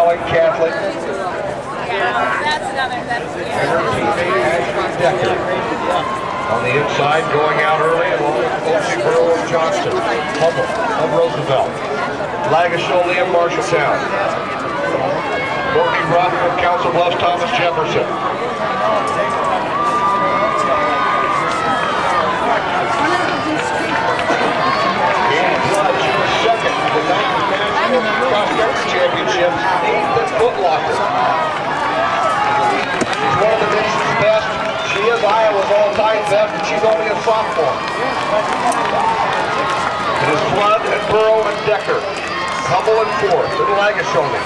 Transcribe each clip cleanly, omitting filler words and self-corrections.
Dowling Catholic. That's another. And her teammate Ashlie Decker. On the inside, going out early, along with Sophomore of Johnston, Hummel of Roosevelt, Lagasholi of Marshalltown, Courtney Ruff of Council Bluffs, Thomas Jefferson. Katie Flood, she was second in the 9th National Cross Country Championships, 8th at Foot Locker. She's one of the nation's best. She is Iowa's all-time best, and she's only a sophomore. It is Flood and Burrow and Decker. Hummel and fourth, Little Lagasholi.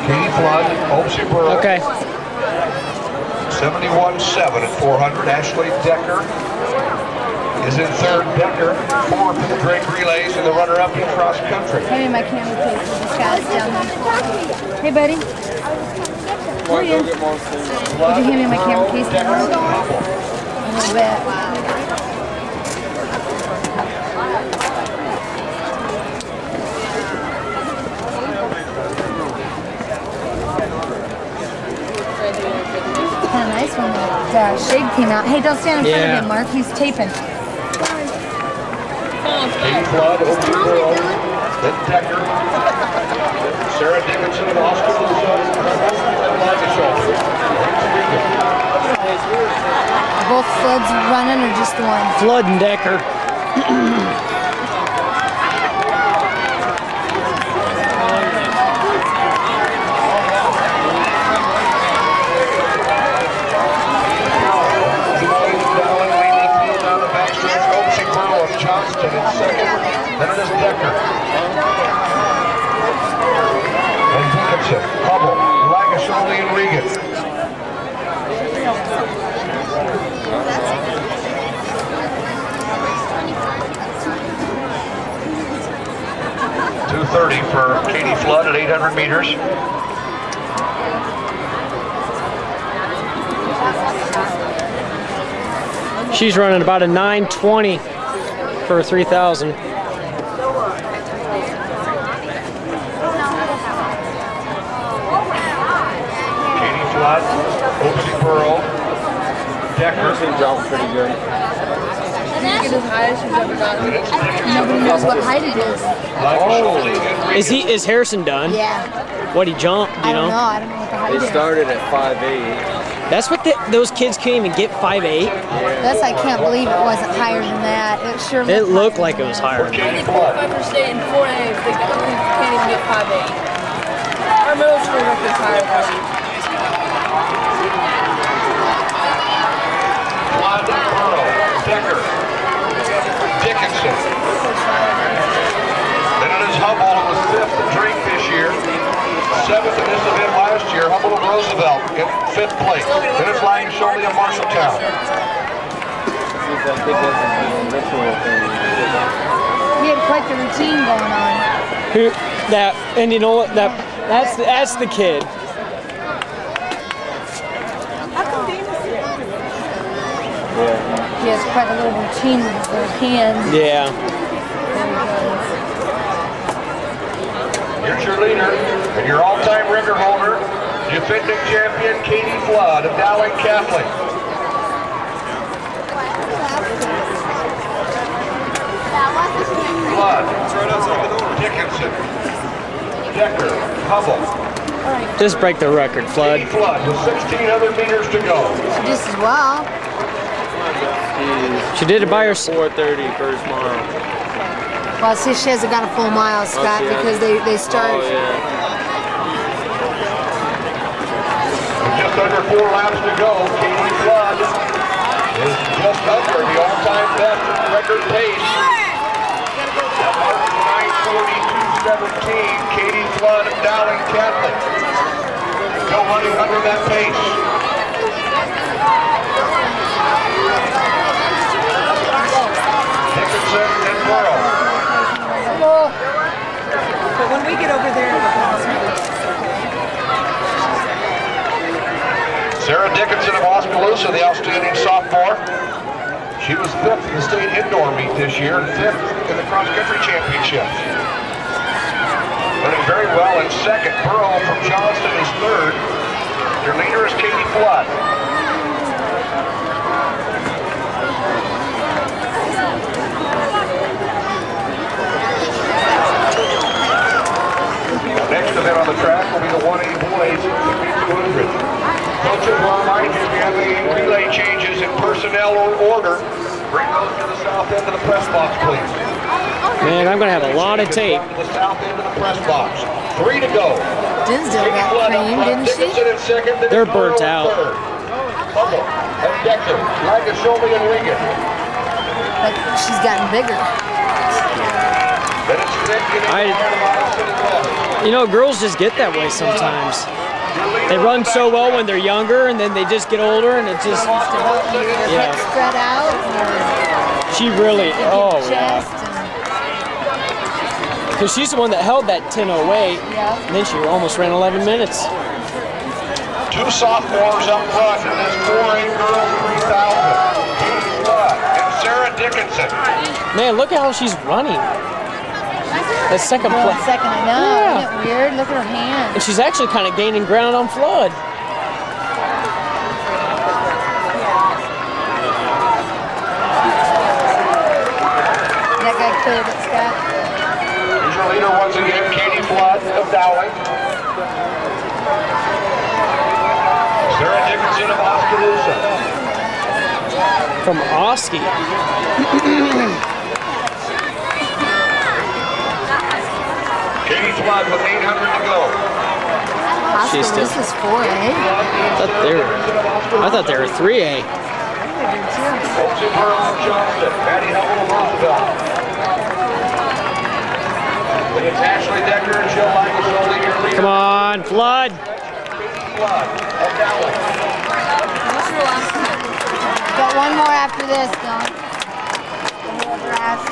Katie Flood, Opsy Burrow. Okay. 71-7 at 400. Ashlie Decker is in third. Decker fourth in the drake relays and the runner-up in cross country. Hey, my camera case. This guy's down there. Hey, buddy. Where are you? Would you hand me my camera case now? A little bit. Wow. Kind of nice when that shade came out. Hey, don't stand in front of him, Mark. He's taping. Katie Flood, Opie Burrow, then Decker, Sara Dickinson, and Oscar Luzon, and Lagasholi. Both Floods running or just the one? Flood and Decker. 'Johnston in second, then it is Decker. And Dickinson, Hummel, Lagasholi, and Regan. .230 for Katie Flood at 800 meters. She's running about a 9:20 for 3,000. Katie Flood, Opie Burrow, Decker. Jumped pretty good. Get as high as she's ever gotten. Nobody knows what height it is. Is Harrison done? Yeah. What he jumped? I don't know. I don't know what the height They is. started at 5'8". That's what those kids can't even get 5'8". That's I can't believe it wasn't higher than that. It sure. It looked like it was higher. I think qualify for state in 4A if they can't even get 5'8". Our middle school record's higher than Flood, Burrow, Decker, Dickinson. Then it is Hummel, who was fifth in drink this year. Seventh in this event last year. Hummel of Roosevelt in fifth place. Then it's Lagasholi of Marshalltown. He had quite the routine going on. And you know what? That's the kid. He has quite a little routine with his hands. Yeah. Here's your leader and your all-time record holder, defending champion Katie Flood of Dowling Catholic. Flood, Dickinson, Decker, Hummel. Just break the record, Flood. Katie Flood with 1,600 meters to go. Just as well. She did it by herself. 4:30 first mile. Well, see, she hasn't got a full mile, Scott, because they start. Oh, yeah. With just under 4 laps to go, Katie Flood is just under the all-time best record pace. At 9:42.17, Katie Flood of Dowling Catholic. Still running under that pace. Dickinson and Burrow. But when we get over there, Sara Dickinson of Oskaloosa, the outstanding sophomore. She was 5th in the state indoor meet this year and 5th in the cross-country championships. Running very well in 2nd. Burrow from Johnston is 3rd. Your leader is Katie Flood. Next event on the track will be the 1A boys 200. Coaches will remind you if you have any relay changes in personnel or order, bring those to the south end of the press box, please. Man, I'm going to have a lot of tape. To the south end of the press box. 3 to go. Dinsdale got cream, didn't she? They're burnt out. Hummel and Decker, Lagasholi and Regan. But she's gotten bigger. Then it's Vic getting You know, girls just get that way sometimes. They run so well when they're younger, and then they just get older, and it just, Hips spread out. she really, oh yeah. Chest Because she's the one that held that 10:08, and then she almost ran 11 minutes. 2 sophomores up front in this 4A girls 3000. Katie Flood and Sara Dickinson. Man, look at how she's running. That second Well, place. second, I know. Yeah. Isn't it weird? Look at her hand. And she's actually kind of gaining ground on Flood. That guy cleared it, Scott. Here's your leader once again, Katie Flood of Dowling. Sara Dickinson of Oskaloosa. From Oski. Katie Flood with 800 to go. She's still- This is 4A. I thought they were 3A. Olsen Burrow of Johnston. Maddie Hummel of Roosevelt. Then it's Ashlie Decker and Jill Lagasholi, your leader. Come on, Flood. Katie Flood of Dowling. Got one more after this, Don. Whoever asks.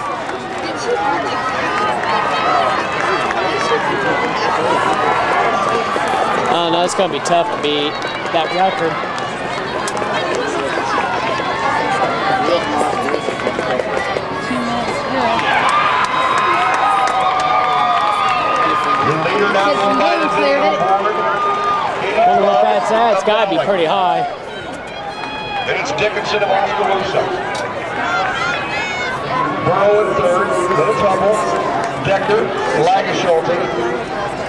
Oh no, it's gonna be tough to beat that record. Your leader now going by the Cleared it. board. Wonder what that's at. It's gotta be pretty high. Then it's Dickinson of Oskaloosa. Burrow in 3rd. Then it's Hummel, Decker, Lagasholte.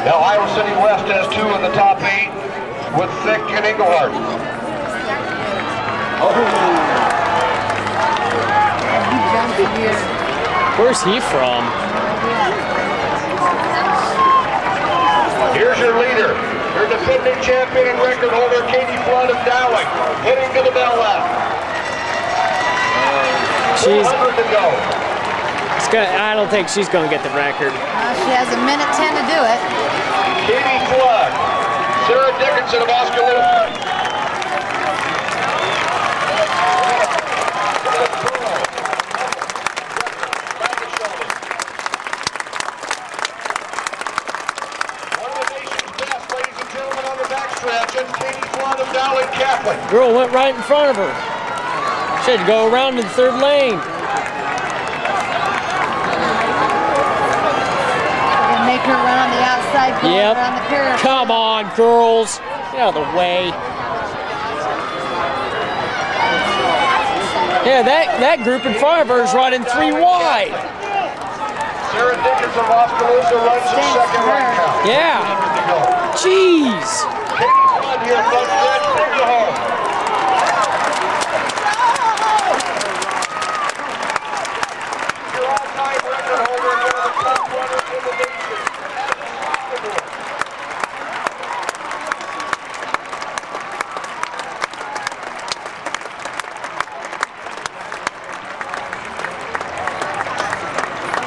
Now Iowa City West has 2 in the top 8 with Thick and Engelhardt. He jumped here. Where's he from? Here's your leader, your defending champion and record holder, Katie Flood of Dowling, heading to the bell lap. She's. 400 to go. I don't think she's gonna get the record. She has a minute 10 to do it. Katie Flood, Sara Dickinson of Oskaloosa. One of the nation's best, ladies and gentlemen, on the backstretch, it's Katie Flood of Dowling Catholic. Girl went right in front of her. She had to go around to the 3rd lane. Make her run on the outside, go Yep. around the curve. Come on, girls. Get out of the way. Yeah, that group in front of her is running 3 wide. Sara Dickinson of Oskaloosa runs the Thanks second to right her. now. Yeah. Jeez. Katie Flood here, folks.